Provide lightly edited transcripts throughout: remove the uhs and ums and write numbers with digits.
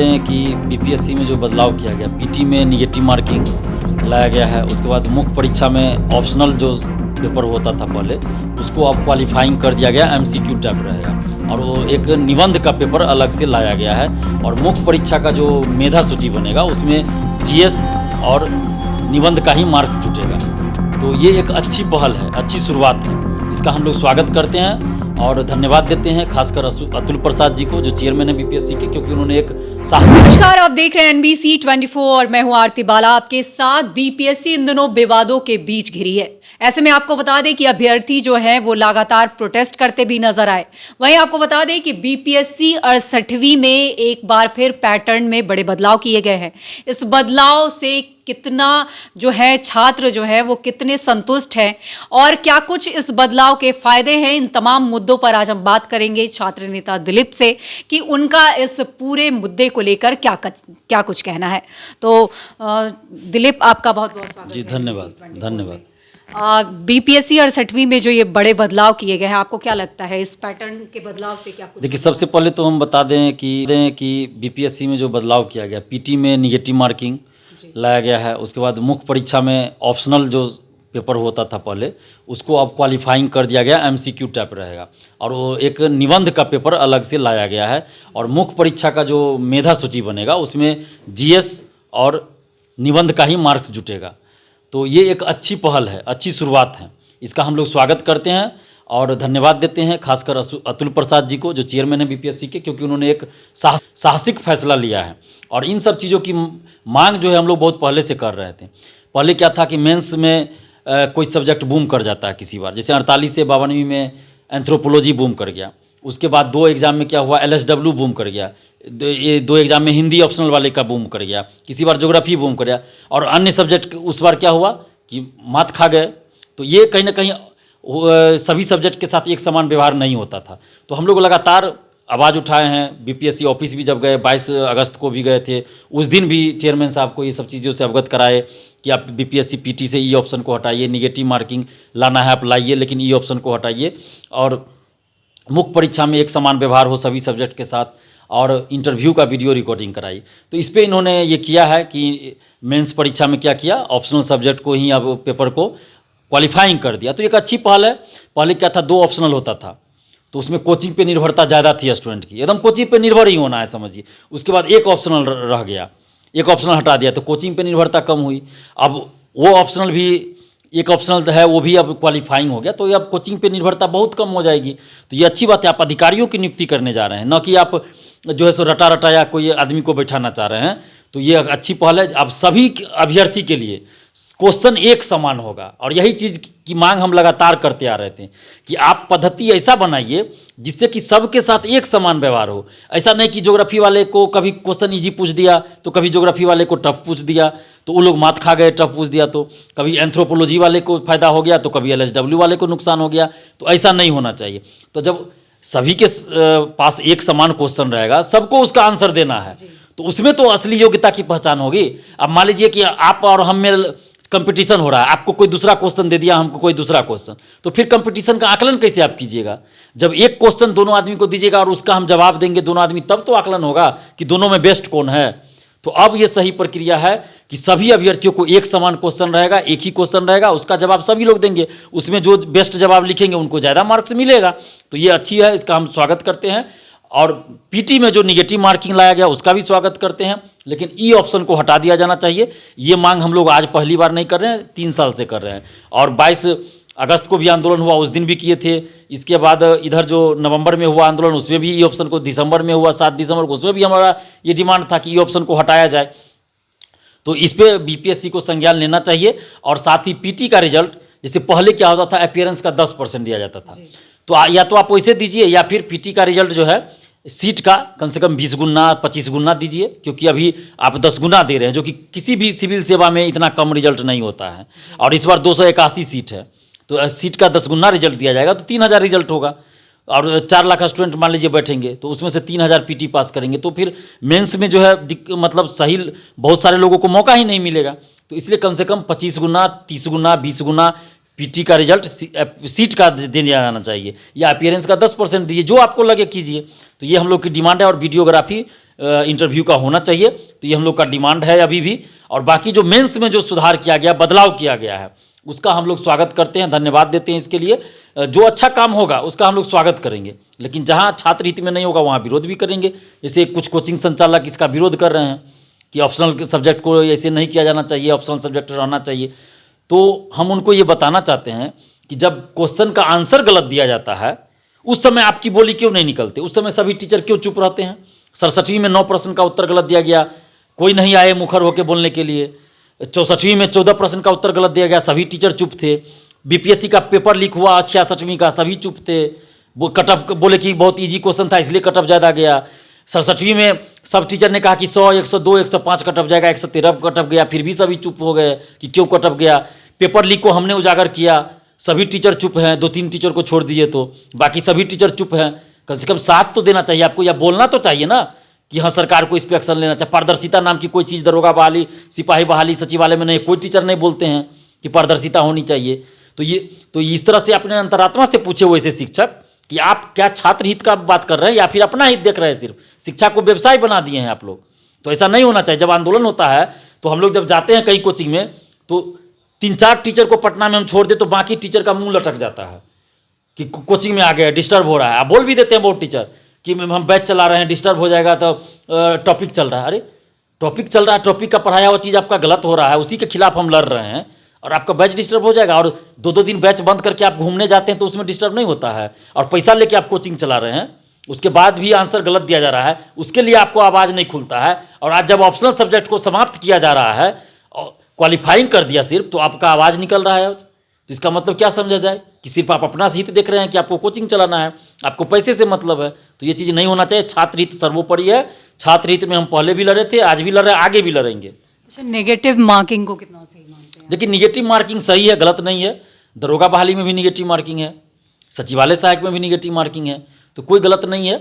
दें कि बीपीएससी में जो बदलाव किया गया, पीटी में निगेटिव मार्किंग लाया गया है। उसके बाद मुख्य परीक्षा में ऑप्शनल जो पेपर होता था पहले, उसको अब क्वालिफाइंग कर दिया गया, एमसीक्यू टाइप रहेगा। और वो एक निबंध का पेपर अलग से लाया गया है। और मुख्य परीक्षा का जो मेधा सूची बनेगा उसमें जीएस और निबंध का ही मार्क्स जुटेगा। तो ये एक अच्छी पहल है, अच्छी शुरुआत है। इसका हम लोग स्वागत करते हैं और धन्यवाद देते हैं खासकर अतुल प्रसाद जी को, जो चेयरमैन है बीपीएससी के, क्योंकि उन्होंने एक नमस्कार, आप देख रहे हैं एनबीसी 24 और मैं हूं आरती बाला आपके साथ। बीपीएससी इन दिनों विवादों के बीच घिरी है। ऐसे में आपको बता दें कि अभ्यर्थी जो है वो लगातार प्रोटेस्ट करते भी नजर आए। वहीं आपको बता दें कि बीपीएससी 68वीं में एक बार फिर पैटर्न में बड़े बदलाव किए गए हैं। इस बदलाव से कितना जो है छात्र जो है वो कितने संतुष्ट हैं और क्या कुछ इस बदलाव के फायदे हैं, इन तमाम मुद्दों पर आज हम बात करेंगे छात्र नेता दिलीप से कि उनका इस पूरे मुद्दे को लेकर क्या कुछ कहना है। तो दिलीप, आपका बहुत बहुत स्वागत जी। है। धन्यवाद। बीपीएससी 68वीं में जो ये बड़े बदलाव किए गए हैं, आपको क्या लगता है इस पैटर्न के बदलाव से क्या कुछ? देखिए, सबसे पहले तो हम बता दें कि बीपीएससी में जो बदलाव किया गया, पीटी में निगेटिव मार्किंग लाया गया है। उसके बाद मुख्य परीक्षा में ऑप्शनल जो पेपर होता था पहले, उसको अब क्वालिफाइंग कर दिया गया, एमसीक्यू टाइप रहेगा। और वो एक निबंध का पेपर अलग से लाया गया है। और मुख्य परीक्षा का जो मेधा सूची बनेगा उसमें जीएस और निबंध का ही मार्क्स जुटेगा। तो ये एक अच्छी पहल है, अच्छी शुरुआत है। इसका हम लोग स्वागत करते हैं और धन्यवाद देते हैं खासकर अतुल प्रसाद जी को, जो चेयरमैन है बीपीएससी के, क्योंकि उन्होंने एक साहसिक फैसला लिया है। और इन सब चीज़ों की मांग जो है हम लोग बहुत पहले से कर रहे थे। पहले क्या था कि मेंस में कोई सब्जेक्ट बूम कर जाता है किसी बार, जैसे 48 से 52वीं में एंथ्रोपोलॉजी बूम कर गया। उसके बाद 2 एग्ज़ाम में क्या हुआ, एलएसडब्ल्यू बूम कर गया। ये 2 एग्ज़ाम में हिंदी ऑप्शनल वाले का बूम कर गया। किसी बार ज्योग्राफी बूम कर गया। और अन्य सब्जेक्ट उस बार क्या हुआ कि मात खा गए। तो ये कहीं ना कहीं सभी सब्जेक्ट के साथ एक समान व्यवहार नहीं होता था। तो हम लोग लगातार आवाज़ उठाए हैं। बीपीएससी ऑफिस भी जब गए, 22 अगस्त को भी गए थे, उस दिन भी चेयरमैन साहब को ये सब चीज़ों से अवगत कराए कि आप बीपीएससी पीटी से ई ऑप्शन को हटाइए, निगेटिव मार्किंग लाना है आप लाइए, लेकिन ई ऑप्शन को हटाइए। और मुख्य परीक्षा में एक समान व्यवहार हो सभी सब्जेक्ट के साथ, और इंटरव्यू का वीडियो रिकॉर्डिंग कराई। तो इस पर इन्होंने ये किया है कि मेंस परीक्षा में क्या किया, ऑप्शनल सब्जेक्ट को ही अब पेपर को क्वालिफाइंग कर दिया। तो एक अच्छी पहल है। पहले क्या था, 2 ऑप्शनल होता था, तो उसमें कोचिंग पे निर्भरता ज़्यादा थी स्टूडेंट की, एकदम कोचिंग पे निर्भर ही होना है समझिए। उसके बाद एक ऑप्शनल रह गया, एक ऑप्शनल हटा दिया तो कोचिंग पे निर्भरता कम हुई। अब वो ऑप्शनल भी, एक ऑप्शनल है वो भी अब क्वालिफाइंग हो गया, तो ये अब कोचिंग पे निर्भरता बहुत कम हो जाएगी। तो ये अच्छी बात है। आप अधिकारियों की नियुक्ति करने जा रहे हैं, न कि आप जो है सो रटा या कोई आदमी को बैठाना चाह रहे हैं। तो ये अच्छी पहल है। अब सभी अभ्यर्थी के लिए क्वेश्चन एक समान होगा। और यही चीज़ की मांग हम लगातार करते आ रहे थे कि आप पद्धति ऐसा बनाइए जिससे कि सबके साथ एक समान व्यवहार हो। ऐसा नहीं कि ज्योग्राफी वाले को कभी क्वेश्चन इजी पूछ दिया तो कभी ज्योग्राफी वाले को टफ पूछ दिया, तो वो लोग मात खा गए, टफ पूछ दिया तो कभी एंथ्रोपोलॉजी वाले को फ़ायदा हो गया तो कभी एलएसडब्ल्यू वाले को नुकसान हो गया। तो ऐसा नहीं होना चाहिए। तो जब सभी के पास एक समान क्वेश्चन रहेगा, सबको उसका आंसर देना है, तो उसमें तो असली योग्यता की पहचान होगी। अब मान लीजिए कि आप और हम में कंपटीशन हो रहा है, आपको कोई दूसरा क्वेश्चन दे दिया, हमको कोई दूसरा क्वेश्चन, तो फिर कंपटीशन का आकलन कैसे आप कीजिएगा? जब एक क्वेश्चन दोनों आदमी को दीजिएगा और उसका हम जवाब देंगे दोनों आदमी, तब तो आकलन होगा कि दोनों में बेस्ट कौन है। तो अब ये सही प्रक्रिया है कि सभी अभ्यर्थियों को एक समान क्वेश्चन रहेगा, एक ही क्वेश्चन रहेगा, उसका जवाब सभी लोग देंगे। उसमें जो बेस्ट जवाब लिखेंगे उनको ज़्यादा मार्क्स मिलेगा। तो ये अच्छी है, इसका हम स्वागत करते हैं। और पीटी में जो निगेटिव मार्किंग लाया गया उसका भी स्वागत करते हैं, लेकिन ई ऑप्शन को हटा दिया जाना चाहिए। ये मांग हम लोग आज पहली बार नहीं कर रहे हैं, 3 साल से कर रहे हैं। और 22 अगस्त को भी आंदोलन हुआ, उस दिन भी किए थे। इसके बाद इधर जो नवंबर में हुआ आंदोलन, उसमें भी ई ऑप्शन को, दिसंबर में हुआ 7 दिसंबर को, उसमें भी हमारा ये डिमांड था कि ई ऑप्शन को हटाया जाए। तो इस पर बीपीएससी को संज्ञान लेना चाहिए। और साथ ही पीटी का रिजल्ट, जैसे पहले क्या होता था, अपीयरेंस का 10% दिया जाता था, तो या तो आप वैसे दीजिए या फिर पीटी का रिजल्ट जो है सीट का कम से कम 20 गुना 25 गुना दीजिए, क्योंकि अभी आप 10 गुना दे रहे हैं, जो कि किसी भी सिविल सेवा में इतना कम रिजल्ट नहीं होता है। और इस बार 281 सीट है, तो सीट का 10 गुना रिजल्ट दिया जाएगा तो 3000 रिजल्ट होगा। और 4 लाख स्टूडेंट मान लीजिए बैठेंगे, तो उसमें से 3000 पीटी पास करेंगे, तो फिर मेंस में जो है मतलब सही बहुत सारे लोगों को मौका ही नहीं मिलेगा। तो इसलिए कम से कम 25 गुना 30 गुना 20 गुना पीटी का रिजल्ट सीट का दे दिया जाना चाहिए, या अपीयरेंस का 10% दीजिए, जो आपको लगे कीजिए। तो ये हम लोग की डिमांड है। और वीडियोग्राफी इंटरव्यू का होना चाहिए। तो ये हम लोग का डिमांड है अभी भी। और बाकी जो मेंस में जो सुधार किया गया, बदलाव किया गया है, उसका हम लोग स्वागत करते हैं, धन्यवाद देते हैं इसके लिए। जो अच्छा काम होगा उसका हम लोग स्वागत करेंगे, लेकिन जहाँ छात्र हित में नहीं होगा वहाँ विरोध भी करेंगे। जैसे कुछ कोचिंग संचालक इसका विरोध कर रहे हैं कि ऑप्शनल सब्जेक्ट को ऐसे नहीं किया जाना चाहिए, ऑप्शनल सब्जेक्ट रहना चाहिए। तो हम उनको ये बताना चाहते हैं कि जब क्वेश्चन का आंसर गलत दिया जाता है उस समय आपकी बोली क्यों नहीं निकलते, उस समय सभी टीचर क्यों चुप रहते हैं। 67वीं में 9 प्रश्न का उत्तर गलत दिया गया, कोई नहीं आए मुखर होकर बोलने के लिए। 64वीं में 14 प्रश्न का उत्तर गलत दिया गया, सभी टीचर चुप थे। बीपीएससी का पेपर लीक हुआ 66वीं का, सभी चुप थे। वो कटअप बोले कि बहुत इजी क्वेश्चन था इसलिए कटअप ज़्यादा गया। 67वीं में सब टीचर ने कहा कि 100, 102, 105 कटअप जाएगा, 113 कटअप गया, फिर भी सभी चुप हो गए कि क्यों कटअप गया। पेपर लीक को हमने उजागर किया, सभी टीचर चुप हैं, 2-3 टीचर को छोड़ दीजिए तो बाकी सभी टीचर चुप हैं। कम से कम साथ तो देना चाहिए आपको, या बोलना तो चाहिए ना कि हाँ सरकार को इस पर एक्शन लेना चाहिए। पारदर्शिता नाम की कोई चीज़ दरोगा बहाली, सिपाही बहाली, सचिवालय में नहीं, कोई टीचर नहीं बोलते हैं कि पारदर्शिता होनी चाहिए। तो इस तरह से अपने अंतरात्मा से पूछे हुए ऐसे शिक्षक कि आप क्या छात्र हित का बात कर रहे हैं या फिर अपना हित देख रहे हैं। सिर्फ शिक्षा को व्यवसाय बना दिए हैं आप लोग, तो ऐसा नहीं होना चाहिए। जब आंदोलन होता है तो हम लोग जब जाते हैं कहीं कोचिंग में तो 3-4 टीचर को पटना में हम छोड़ दे तो बाकी टीचर का मुंह लटक जाता है कि कोचिंग में आ गए, डिस्टर्ब हो रहा है। आप बोल भी देते हैं बहुत टीचर कि हम बैच चला रहे हैं, डिस्टर्ब हो जाएगा तो टॉपिक चल रहा है। अरे टॉपिक चल रहा है, टॉपिक का पढ़ाया हुआ चीज़ आपका गलत हो रहा है, उसी के खिलाफ हम लड़ रहे हैं और आपका बैच डिस्टर्ब हो जाएगा। और 2-2 दिन बैच बंद करके आप घूमने जाते हैं तो उसमें डिस्टर्ब नहीं होता है। और पैसा लेके आप कोचिंग चला रहे हैं, उसके बाद भी आंसर गलत दिया जा रहा है, उसके लिए आपको आवाज़ नहीं खुलता है। और आज जब ऑप्शनल सब्जेक्ट को समाप्त किया जा रहा है, क्वालिफाइंग कर दिया सिर्फ, तो आपका आवाज़ निकल रहा है। तो इसका मतलब क्या समझा जाए कि सिर्फ आप अपना हित देख रहे हैं कि आपको कोचिंग चलाना है, आपको पैसे से मतलब है। तो ये चीज़ नहीं होना चाहिए। छात्र हित सर्वोपरि है। छात्र हित में हम पहले भी लड़े थे, आज भी लड़ रहे हैं, आगे भी लड़ेंगे। अच्छा, नेगेटिव मार्किंग को कितना सही मानते हैं? देखिए निगेटिव मार्किंग सही है, गलत नहीं है। दरोगा बहाली में भी निगेटिव मार्किंग है, सचिवालय सहायक में भी निगेटिव मार्किंग है, तो कोई गलत नहीं है।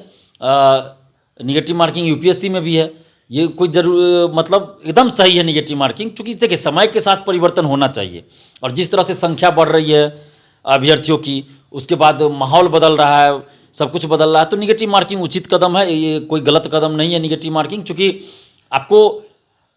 निगेटिव मार्किंग यूपीएससी में भी है, ये कोई जरूर मतलब एकदम सही है निगेटिव मार्किंग। चूँकि देखिए समय के साथ परिवर्तन होना चाहिए और जिस तरह से संख्या बढ़ रही है अभ्यर्थियों की, उसके बाद माहौल बदल रहा है, सब कुछ बदल रहा है, तो निगेटिव मार्किंग उचित कदम है, ये कोई गलत कदम नहीं है निगेटिव मार्किंग। चूँकि आपको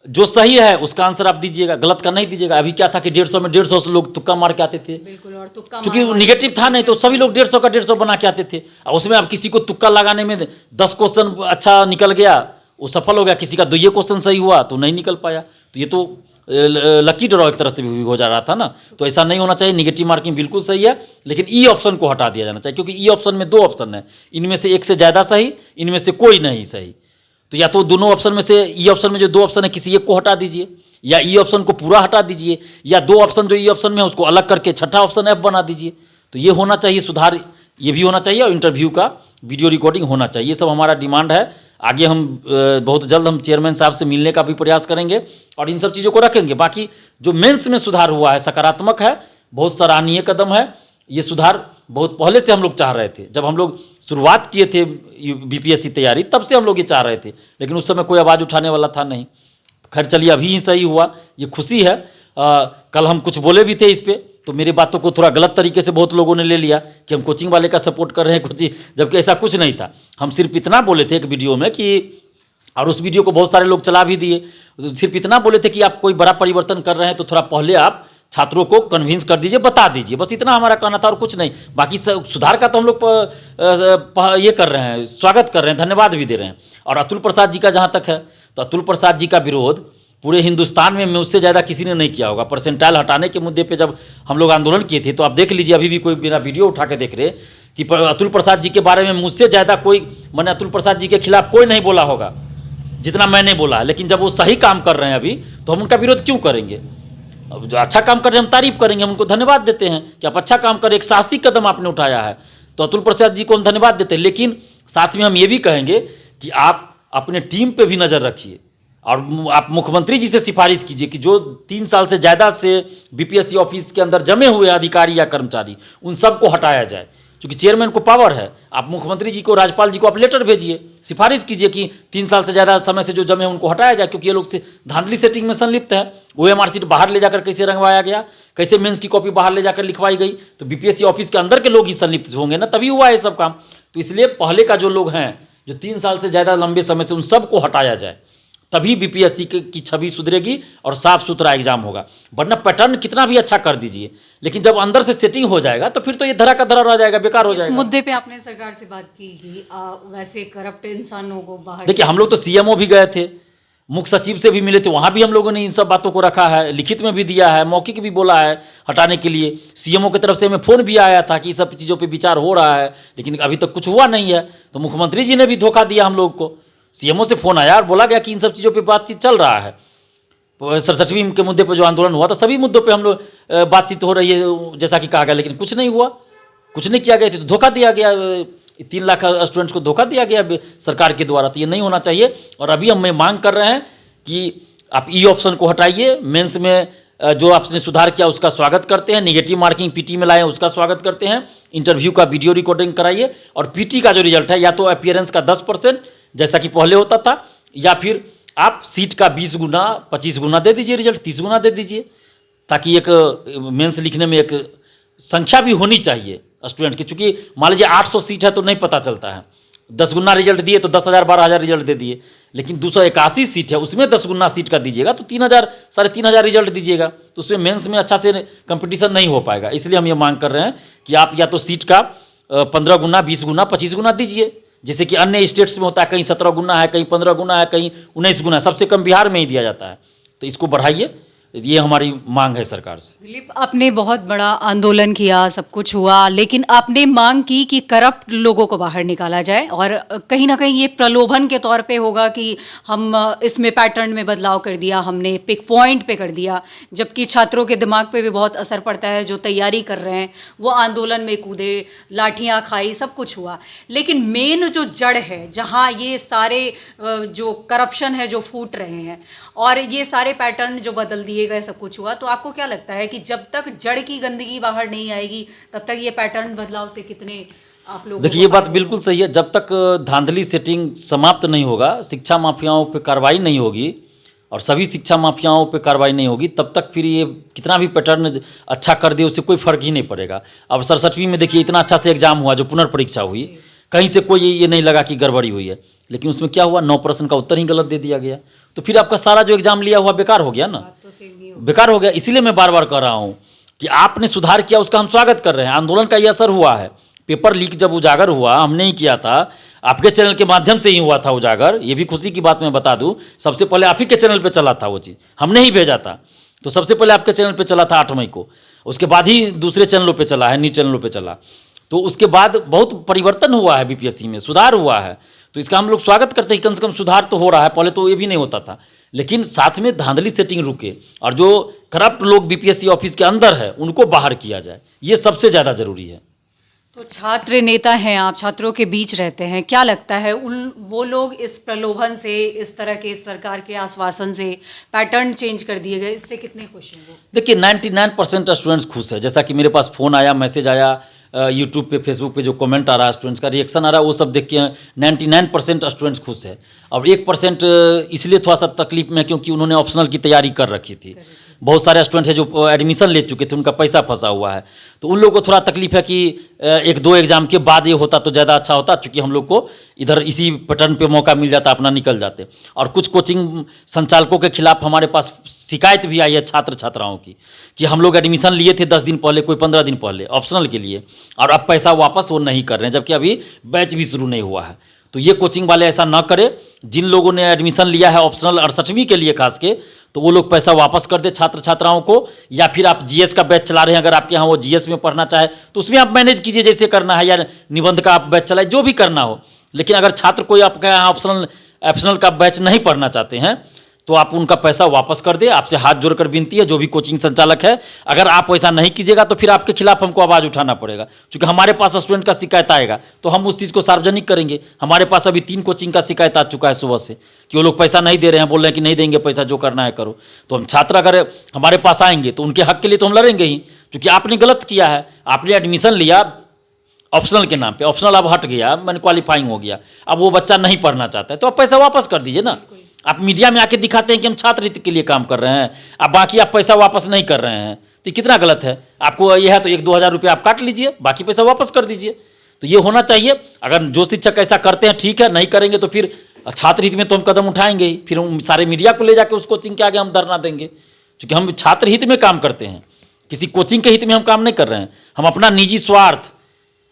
जो सही है उसका आंसर आप दीजिएगा, गलत का नहीं दीजिएगा। अभी क्या था कि 150 में 150 लोग तुक्का मार के आते थे, बिल्कुल, और तुक्का क्योंकि निगेटिव था नहीं तो सभी लोग 150 का 150 बना के आते थे। और उसमें अब किसी को तुक्का लगाने में 10 क्वेश्चन अच्छा निकल गया, वो सफल हो गया, किसी का 2 क्वेश्चन सही हुआ तो नहीं निकल पाया। तो ये तो लकी ड्रॉ एक तरह से भी हो जा रहा था ना। तो ऐसा नहीं होना चाहिए। निगेटिव मार्किंग बिल्कुल सही है, लेकिन ई ऑप्शन को हटा दिया जाना चाहिए, क्योंकि ई ऑप्शन में 2 ऑप्शन है, इनमें से एक से ज़्यादा सही, इनमें से कोई नहीं सही। तो या तो दोनों ऑप्शन में से ई ऑप्शन में जो 2 ऑप्शन है किसी एक को हटा दीजिए, या ई ऑप्शन को पूरा हटा दीजिए, या 2 ऑप्शन जो ई ऑप्शन में है उसको अलग करके छठा ऑप्शन एफ बना दीजिए। तो ये होना चाहिए सुधार, ये भी होना चाहिए। और इंटरव्यू का वीडियो रिकॉर्डिंग होना चाहिए। ये सब हमारा डिमांड है। आगे हम बहुत जल्द हम चेयरमैन साहब से मिलने का भी प्रयास करेंगे और इन सब चीज़ों को रखेंगे। बाकी जो मेंस में सुधार हुआ है सकारात्मक है, बहुत सराहनीय कदम है। ये सुधार बहुत पहले से हम लोग चाह रहे थे। जब हम लोग शुरुआत किए थे बीपीएससी तैयारी, तब से हम लोग ये चाह रहे थे, लेकिन उस समय कोई आवाज़ उठाने वाला था नहीं। खैर चलिए, अभी ही सही हुआ, ये खुशी है। कल हम कुछ बोले भी थे इस पर, तो मेरी बातों को थोड़ा गलत तरीके से बहुत लोगों ने ले लिया कि हम कोचिंग वाले का सपोर्ट कर रहे हैं कोचिंग, जबकि ऐसा कुछ नहीं था। हम सिर्फ इतना बोले थे एक वीडियो में कि, और उस वीडियो को बहुत सारे लोग चला भी दिए, सिर्फ इतना बोले थे कि आप कोई बड़ा परिवर्तन कर रहे हैं तो थोड़ा पहले आप छात्रों को कन्विंस कर दीजिए, बता दीजिए, बस इतना हमारा कहना था और कुछ नहीं। बाकी सुधार का तो हम लोग ये कर रहे हैं, स्वागत कर रहे हैं, धन्यवाद भी दे रहे हैं। और अतुल प्रसाद जी का जहाँ तक है, तो अतुल प्रसाद जी का विरोध पूरे हिंदुस्तान में उससे ज़्यादा किसी ने नहीं किया होगा। परसेंटाइल हटाने के मुद्दे पे जब हम लोग आंदोलन किए थे, तो आप देख लीजिए, अभी भी कोई मेरा वीडियो उठा के देख रहे कि अतुल प्रसाद जी के बारे में मुझसे ज़्यादा कोई, मैंने अतुल प्रसाद जी के खिलाफ कोई नहीं बोला होगा जितना मैंने बोला है। लेकिन जब वो सही काम कर रहे हैं अभी, तो हम उनका विरोध क्यों करेंगे? अब जो अच्छा काम कर रहे हैं हम तारीफ करेंगे, हम उनको धन्यवाद देते हैं कि आप अच्छा काम करें, एक साहसिक कदम आपने उठाया है, तो अतुल प्रसाद जी को हम धन्यवाद देते हैं। लेकिन साथ में हम ये भी कहेंगे कि आप अपने टीम पे भी नज़र रखिए और आप मुख्यमंत्री जी से सिफारिश कीजिए कि जो 3 साल से ज़्यादा से बीपीएससी ऑफिस के अंदर जमे हुए अधिकारी या कर्मचारी, उन सबको हटाया जाए। क्योंकि चेयरमैन को पावर है, आप मुख्यमंत्री जी को, राज्यपाल जी को आप लेटर भेजिए, सिफारिश कीजिए कि 3 साल से ज़्यादा समय से जो जमे उनको हटाया जाए, क्योंकि ये लोग से धांधली सेटिंग में संलिप्त है। OMR शीट बाहर ले जाकर कैसे रंगवाया गया, कैसे मेंस की कॉपी बाहर ले जाकर लिखवाई गई, तो बीपीएससी ऑफिस के अंदर के लोग ही संलिप्त होंगे ना, तभी हुआ ये सब काम। तो इसलिए पहले का जो लोग हैं जो 3 साल से ज़्यादा लंबे समय से उन सबको हटाया जाए, तभी बीपीएससी की छवि सुधरेगी और साफ सुथरा एग्जाम होगा। वरना पैटर्न कितना भी अच्छा कर दीजिए, लेकिन जब अंदर से सेटिंग हो जाएगा तो फिर तो ये धरा का धरा रह जाएगा, बेकार हो इस जाएगा। मुद्दे पे आपने सरकार से बात की कि वैसे करप्ट इंसानों को बाहर देखिए, हम लोग तो सीएमओ भी गए थे, मुख्य सचिव से भी मिले थे, वहाँ भी हम लोगों ने इन सब बातों को रखा है, लिखित में भी दिया है, मौखिक भी बोला है हटाने के लिए। सीएमओ की तरफ से हमें फ़ोन भी आया था कि इस सब चीज़ों पे विचार हो रहा है, लेकिन अभी तक कुछ हुआ नहीं है। तो मुख्यमंत्री जी ने भी धोखा दिया हम लोग को। सीएमओ से फ़ोन आया और बोला गया कि इन सब चीज़ों पे बातचीत चल रहा है। 67वीं के मुद्दे पर जो आंदोलन हुआ था, सभी मुद्दों पर हम लोग बातचीत हो रही है जैसा कि कहा गया, लेकिन कुछ नहीं हुआ, कुछ नहीं किया गया। तो धोखा दिया गया, 3 लाख स्टूडेंट्स को धोखा दिया गया सरकार के द्वारा। तो ये नहीं होना चाहिए। और अभी हम मांग कर रहे हैं कि आप ई ऑप्शन को हटाइए। मेंस में जो आपने सुधार किया उसका स्वागत करते हैं, नेगेटिव मार्किंग पीटी में लाए उसका स्वागत करते हैं, इंटरव्यू का वीडियो रिकॉर्डिंग कराइए, और पीटी का जो रिजल्ट है या तो अपीयरेंस का 10% जैसा कि पहले होता था, या फिर आप सीट का 20 गुना 25 गुना दे दीजिए, रिजल्ट 30 गुना दे दीजिए, ताकि एक मेंस लिखने में एक संख्या भी होनी चाहिए स्टूडेंट की। चूंकि मान लीजिए 800 सीट है तो नहीं पता चलता है, 10 गुना रिजल्ट दिए तो 10,000 12,000 रिजल्ट दे दिए, लेकिन 281 सीट है उसमें 10 गुना सीट का दीजिएगा तो 3,000 3,500 रिजल्ट दीजिएगा, तो उसमें मेंस में अच्छा से कंपटीशन नहीं हो पाएगा। इसलिए हम ये मांग कर रहे हैं कि आप या तो सीट का 15 गुना 20 गुना 25 गुना दीजिए, जैसे कि अन्य स्टेट्स में होता है, कहीं 17 गुना है, कहीं 15 गुना है, कहीं 19 गुना है, सबसे कम बिहार में ही दिया जाता है। तो इसको बढ़ाइए, ये हमारी मांग है सरकार से। दिलीप, आपने बहुत बड़ा आंदोलन किया, सब कुछ हुआ, लेकिन आपने मांग की कि करप्ट लोगों को बाहर निकाला जाए, और कहीं ना कहीं ये प्रलोभन के तौर पे होगा कि हम इसमें पैटर्न में बदलाव कर दिया, हमने पिक पॉइंट पे कर दिया, जबकि छात्रों के दिमाग पे भी बहुत असर पड़ता है। जो तैयारी कर रहे हैं वो आंदोलन में कूदे, लाठियाँ खाई, सब कुछ हुआ, लेकिन मेन जो जड़ है जहाँ ये सारे जो करप्शन है जो फूट रहे हैं और ये सारे पैटर्न जो बदल दिए गए, सब कुछ हुआ, तो आपको क्या लगता है कि जब तक जड़ की गंदगी बाहर नहीं आएगी तब तक ये पैटर्न बदलाव से कितने आप लोग? देखिए, ये बात बिल्कुल सही है। जब तक धांधली सेटिंग समाप्त नहीं होगा, शिक्षा माफियाओं पे कार्रवाई नहीं होगी और सभी शिक्षा माफियाओं पे कार्रवाई नहीं होगी, तब तक फिर ये कितना भी पैटर्न अच्छा कर दे उससे कोई फर्क ही नहीं पड़ेगा। अब 67वीं में देखिए इतना अच्छा से एग्जाम हुआ, जो पुनर्परीक्षा हुई, कहीं से कोई ये नहीं लगा कि गड़बड़ी हुई है, लेकिन उसमें क्या हुआ, 9 प्रश्न का उत्तर ही गलत दे दिया गया, तो फिर आपका सारा जो एग्जाम लिया हुआ बेकार हो गया ना, बेकार हो गया। इसीलिए मैं बार बार कह रहा हूँ कि आपने सुधार किया, उसका हम स्वागत कर रहे हैं। आंदोलन का ये असर हुआ है। पेपर लीक जब उजागर हुआ, हमने ही किया था, आपके चैनल के माध्यम से ही हुआ था उजागर। ये भी खुशी की बात मैं बता दूं, सबसे पहले आप ही के चैनल पे चला था वो चीज़, हमने ही भेजा था, तो सबसे पहले आपके चैनल पे चला था 8 मई को, उसके बाद ही दूसरे चैनलों पे चला है, न्यूज चैनलों पे चला। तो उसके बाद बहुत परिवर्तन हुआ है, बीपीएससी में सुधार हुआ है, तो इसका हम लोग स्वागत करते हैं। कम से कम सुधार तो हो रहा है, पहले तो ये भी नहीं होता था, लेकिन साथ में धांधली सेटिंग रुके और जो करप्ट लोग बीपीएससी ऑफिस के अंदर है उनको बाहर किया जाए, ये सबसे ज़्यादा जरूरी है। तो छात्र नेता हैं आप, छात्रों के बीच रहते हैं, क्या लगता है वो लोग इस प्रलोभन से, इस तरह के सरकार के आश्वासन से, पैटर्न चेंज कर दिए गए, इससे कितने खुश हैं वो? देखिए 99% स्टूडेंट्स खुश है। जैसा कि मेरे पास फ़ोन आया, मैसेज आया, यूट्यूब पे, फेसबुक पे जो कमेंट आ रहा है, स्टूडेंट्स का रिएक्शन आ रहा है, वो सब देख के 99% स्टूडेंट्स खुश है। और 1% इसलिए थोड़ा सा तकलीफ में, क्योंकि उन्होंने ऑप्शनल की तैयारी कर रखी थी। बहुत सारे स्टूडेंट्स हैं जो एडमिशन ले चुके थे, उनका पैसा फंसा हुआ है, तो उन लोगों को थोड़ा तकलीफ है कि 1-2 एग्जाम के बाद ये होता तो ज़्यादा अच्छा होता, चूँकि हम लोग को इधर इसी पैटर्न पे मौका मिल जाता, अपना निकल जाते। और कुछ कोचिंग संचालकों के खिलाफ हमारे पास शिकायत भी आई है छात्र छात्राओं की, कि हम लोग एडमिशन लिए थे 10 दिन पहले, कोई 15 दिन पहले ऑप्शनल के लिए, और अब पैसा वापस वो नहीं कर रहे हैं, जबकि अभी बैच भी शुरू नहीं हुआ है। तो ये कोचिंग वाले ऐसा ना करें। जिन लोगों ने एडमिशन लिया है ऑप्शनल 68वीं के लिए खास के, तो वो लोग पैसा वापस कर दे छात्र छात्राओं को, या फिर आप जीएस का बैच चला रहे हैं, अगर आपके यहाँ वो जीएस में पढ़ना चाहे तो उसमें आप मैनेज कीजिए जैसे करना है, या निबंध का आप बैच चलाए, जो भी करना हो। लेकिन अगर छात्र कोई आपके यहाँ ऑप्शनल का बैच नहीं पढ़ना चाहते हैं तो आप उनका पैसा वापस कर दे। आपसे हाथ जोड़कर विनती है, जो भी कोचिंग संचालक है, अगर आप ऐसा नहीं कीजिएगा तो फिर आपके खिलाफ हमको आवाज़ उठाना पड़ेगा, क्योंकि हमारे पास स्टूडेंट का शिकायत आएगा तो हम उस चीज़ को सार्वजनिक करेंगे। हमारे पास अभी 3 कोचिंग का शिकायत आ चुका है सुबह से, कि वो लोग पैसा नहीं दे रहे हैं, बोल रहे हैं कि नहीं देंगे पैसा, जो करना है करो। तो हम छात्र अगर हमारे पास आएंगे तो उनके हक के लिए तो हम लड़ेंगे ही, क्योंकि आपने गलत किया है। आपने एडमिशन लिया ऑप्शनल के नाम पे, ऑप्शनल अब हट गया, मैंने क्वालिफाइंग हो गया, अब वो बच्चा नहीं पढ़ना चाहता है तो आप पैसा वापस कर दीजिए ना। आप मीडिया में आके दिखाते हैं कि हम छात्र हित के लिए काम कर रहे हैं, अब बाकी आप पैसा वापस नहीं कर रहे हैं, तो कितना गलत है। आपको यह है तो 1-2 हज़ार रुपये आप काट लीजिए, बाकी पैसा वापस कर दीजिए। तो ये होना चाहिए। अगर जो शिक्षक ऐसा करते हैं ठीक है, नहीं करेंगे तो फिर छात्र हित में तो हम कदम उठाएंगे ही, फिर हम सारे मीडिया को ले जाकर उस कोचिंग के आगे हम धरना देंगे, क्योंकि हम छात्र हित में काम करते हैं, किसी कोचिंग के हित में हम काम नहीं कर रहे हैं। हम अपना निजी स्वार्थ,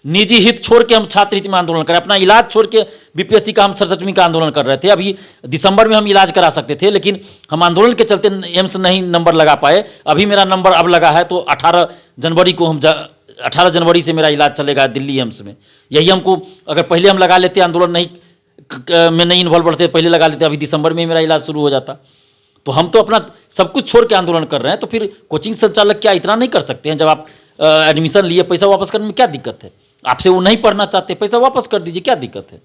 निजी हित छोड़ के हम छात्र हित में आंदोलन कर रहे हैं। अपना इलाज छोड़ के बीपीएससी का हम 67वीं का आंदोलन कर रहे थे। अभी दिसंबर में हम इलाज करा सकते थे, लेकिन हम आंदोलन के चलते एम्स नहीं नंबर लगा पाए। अभी मेरा नंबर अब लगा है, तो 18 जनवरी को 18 जनवरी से मेरा इलाज चलेगा दिल्ली एम्स में। यही हमको, अगर पहले हम लगा लेते, आंदोलन में नहीं इन्वॉल्व बढ़ते, पहले लगा लेते, अभी दिसंबर में मेरा इलाज शुरू हो जाता। तो हम तो अपना सब कुछ छोड़ के आंदोलन कर रहे हैं, तो फिर कोचिंग संचालक क्या इतना नहीं कर सकते हैं? जब आप एडमिशन लिए, पैसा वापस करने में क्या दिक्कत है? आपसे वो नहीं पढ़ना चाहते, पैसा वापस कर दीजिए, क्या दिक्कत है?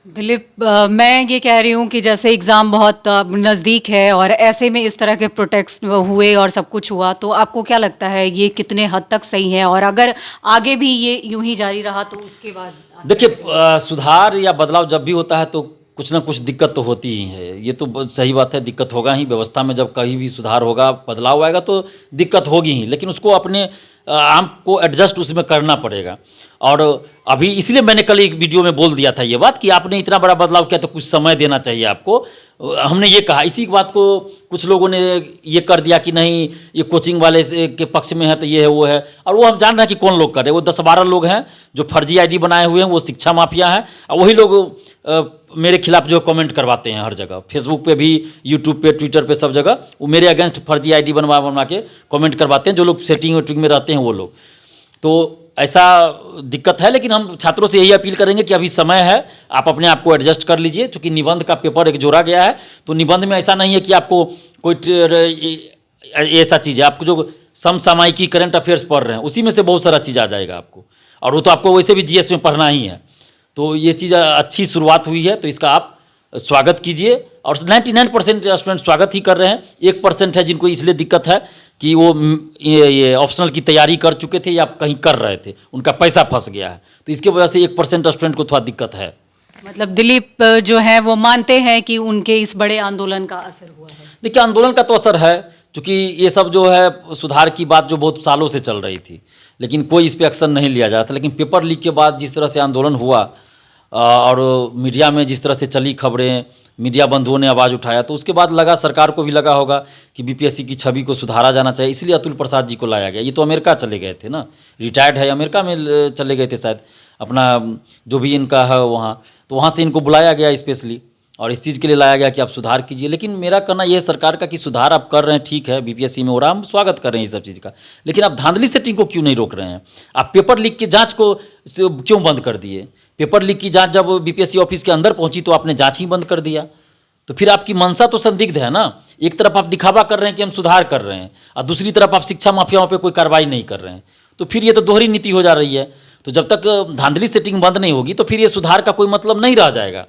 दिलीप, मैं ये कह रही हूँ कि जैसे एग्ज़ाम बहुत नज़दीक है और ऐसे में इस तरह के प्रोटेस्ट हुए और सब कुछ हुआ, तो आपको क्या लगता है ये कितने हद तक सही है? और अगर आगे भी ये यूं ही जारी रहा तो उसके बाद देखिए, सुधार या बदलाव जब भी होता है तो कुछ ना कुछ दिक्कत तो होती ही है। ये तो सही बात है, दिक्कत होगा ही। व्यवस्था में जब कहीं भी सुधार होगा, बदलाव आएगा तो दिक्कत होगी ही, लेकिन उसको अपने आपको एडजस्ट उसमें करना पड़ेगा। और अभी इसलिए मैंने कल एक वीडियो में बोल दिया था ये बात कि आपने इतना बड़ा बदलाव किया तो कुछ समय देना चाहिए आपको। हमने ये कहा, इसी बात को कुछ लोगों ने ये कर दिया कि नहीं ये कोचिंग वाले के पक्ष में है, तो ये है वो है। और वो हम जान रहे हैं कि कौन लोग कर रहे हैं। वो 10-12 लोग हैं जो फर्जी आईडी बनाए हुए हैं, वो शिक्षा माफिया हैं। और वही लोग मेरे खिलाफ जो कमेंट करवाते हैं हर जगह, फेसबुक पे भी, यूट्यूब पे, ट्विटर पे, सब जगह वो मेरे अगेंस्ट फर्जी आईडी बनवा के कमेंट करवाते हैं। जो लोग सेटिंग वेटिंग में रहते हैं वो लोग। तो ऐसा दिक्कत है, लेकिन हम छात्रों से यही अपील करेंगे कि अभी समय है, आप अपने आप को एडजस्ट कर लीजिए। चूँकि निबंध का पेपर एक जोड़ा गया है, तो निबंध में ऐसा नहीं है कि आपको कोई ऐसा चीज़ है, आपको जो समसामयिकी करंट अफेयर्स पढ़ रहे हैं उसी में से बहुत सारा चीज़ आ जाएगा आपको, और वो तो आपको वैसे भी जीएस में पढ़ना ही है। तो ये चीज़ अच्छी शुरुआत हुई है, तो इसका आप स्वागत कीजिए। और 99% स्टूडेंट स्वागत ही कर रहे हैं। 1% है जिनको इसलिए दिक्कत है कि वो ये ऑप्शनल की तैयारी कर चुके थे या कहीं कर रहे थे, उनका पैसा फंस गया है, तो इसके वजह से 1% स्टूडेंट को थोड़ा दिक्कत है। मतलब दिलीप जो है वो मानते हैं कि उनके इस बड़े आंदोलन का असर हुआ है? देखिए, आंदोलन का तो असर है, क्योंकि ये सब जो है सुधार की बात जो बहुत सालों से चल रही थी, लेकिन कोई इस पर एक्शन नहीं लिया जाता। लेकिन पेपर लीक के बाद जिस तरह से आंदोलन हुआ और मीडिया में जिस तरह से चली खबरें, मीडिया बंधुओं ने आवाज़ उठाया, तो उसके बाद लगा, सरकार को भी लगा होगा कि बीपीएससी की छवि को सुधारा जाना चाहिए, इसलिए अतुल प्रसाद जी को लाया गया। ये तो अमेरिका चले गए थे ना, रिटायर्ड है, अमेरिका में चले गए थे शायद, अपना जो भी इनका है वहाँ, तो वहाँ से इनको बुलाया गया स्पेशली, और इस चीज़ के लिए लाया गया कि आप सुधार कीजिए। लेकिन मेरा कहना यह है सरकार का कि सुधार आप कर रहे हैं, ठीक है, बीपीएससी में हो रहा है, हम स्वागत कर रहे हैं इस सब चीज़ का, लेकिन आप धांधली सेटिंग को क्यों नहीं रोक रहे हैं? आप पेपर लीक की जाँच को क्यों बंद कर दिए? पेपर लीक की जांच जब बीपीएससी ऑफिस के अंदर पहुंची तो आपने जांच ही बंद कर दिया। तो फिर आपकी मंशा तो संदिग्ध है ना। एक तरफ आप दिखावा कर रहे हैं कि हम सुधार कर रहे हैं, और दूसरी तरफ आप शिक्षा माफियाओं पे कोई कार्रवाई नहीं कर रहे हैं, तो फिर ये तो दोहरी नीति हो जा रही है। तो जब तक धांधली सेटिंग बंद नहीं होगी तो फिर ये सुधार का कोई मतलब नहीं रह जाएगा।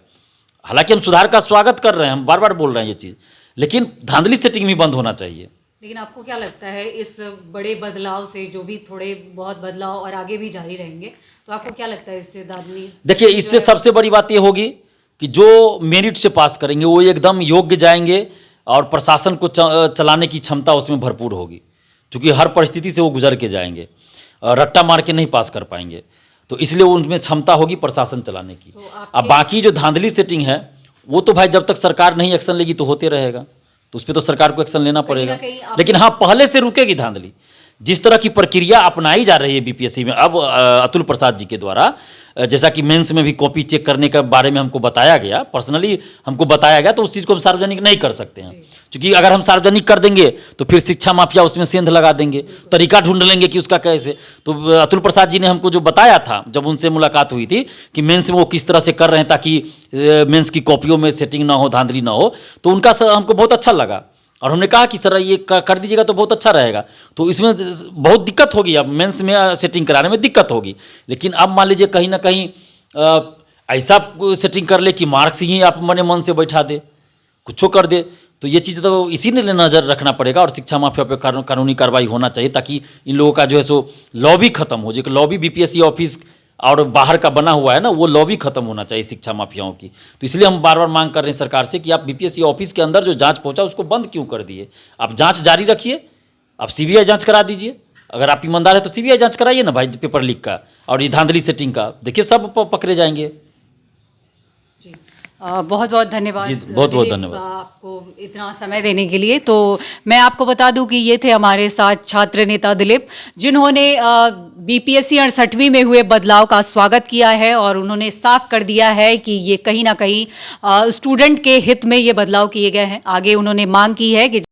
हालांकि हम सुधार का स्वागत कर रहे हैं, हम बार बार बोल रहे हैं ये चीज़, लेकिन धांधली सेटिंग भी बंद होना चाहिए। लेकिन आपको क्या लगता है इस बड़े बदलाव से, जो भी थोड़े बहुत बदलाव और आगे भी जारी रहेंगे, तो आपको क्या लगता है इससे धांधली? देखिए, इससे सबसे बड़ी बात ये होगी कि जो मेरिट से पास करेंगे वो एकदम योग्य जाएंगे, और प्रशासन को चलाने की क्षमता उसमें भरपूर होगी, क्योंकि हर परिस्थिति से वो गुजर के जाएंगे, रट्टा मार के नहीं पास कर पाएंगे, तो इसलिए उनमें क्षमता होगी प्रशासन चलाने की। अब बाकी जो धांधली सेटिंग है वो तो भाई जब तक सरकार नहीं एक्शन लेगी तो होते रहेगा, तो उस पर तो सरकार को एक्शन लेना पड़ेगा। लेकिन हाँ, पहले से रुकेगी धांधली। जिस तरह की प्रक्रिया अपनाई जा रही है बीपीएससी में अब अतुल प्रसाद जी के द्वारा, जैसा कि मेंस में भी कॉपी चेक करने के बारे में हमको बताया गया, पर्सनली हमको बताया गया, तो उस चीज़ को हम सार्वजनिक नहीं कर सकते हैं, क्योंकि अगर हम सार्वजनिक कर देंगे तो फिर शिक्षा माफिया उसमें सेंध लगा देंगे, तरीका ढूंढ लेंगे कि उसका कैसे। तो अतुल प्रसाद जी ने हमको जो बताया था जब उनसे मुलाकात हुई थी कि मेंस में वो किस तरह से कर रहे हैं ताकि मेंस की कॉपियों में सेटिंग ना हो, धांधली ना हो, तो उनका हमको बहुत अच्छा लगा, और हमने कहा कि सर ये कर दीजिएगा तो बहुत अच्छा रहेगा। तो इसमें बहुत दिक्कत होगी, अब मेंस में सेटिंग कराने में दिक्कत होगी, लेकिन अब मान लीजिए कहीं ना कहीं ऐसा सेटिंग कर ले कि मार्क्स ही आप मन से बैठा दे, कुछ कर दे, तो ये चीज़ तो इसी ने नज़र रखना पड़ेगा, और शिक्षा माफिया पे कानूनी कार्रवाई होना चाहिए, ताकि इन लोगों का जो है सो लॉबी खत्म हो जाए। लॉबी बीपीएससी ऑफिस और बाहर का बना हुआ है ना, वो लॉबी खत्म होना चाहिए शिक्षा माफियाओं की। तो इसलिए हम बार बार मांग कर रहे हैं सरकार से कि आप बीपीएससी ऑफिस के अंदर जो जांच पहुंचा उसको बंद क्यों कर दिए? आप जांच जारी रखिए, आप सीबीआई जांच करा दीजिए। अगर आप ईमानदार है तो सीबीआई जांच कराइए ना भाई पेपर लीक का। और ये धांधली सेटिंग का देखिए सब पकड़े जाएंगे। बहुत बहुत धन्यवाद जी, बहुत बहुत दिलीप, धन्यवाद आपको इतना समय देने के लिए। तो मैं आपको बता दूं कि ये थे हमारे साथ छात्र नेता दिलीप, जिन्होंने बीपीएससी 68वीं में हुए बदलाव का स्वागत किया है और उन्होंने साफ कर दिया है कि ये कहीं ना कहीं स्टूडेंट के हित में ये बदलाव किए गए हैं। आगे उन्होंने मांग की है कि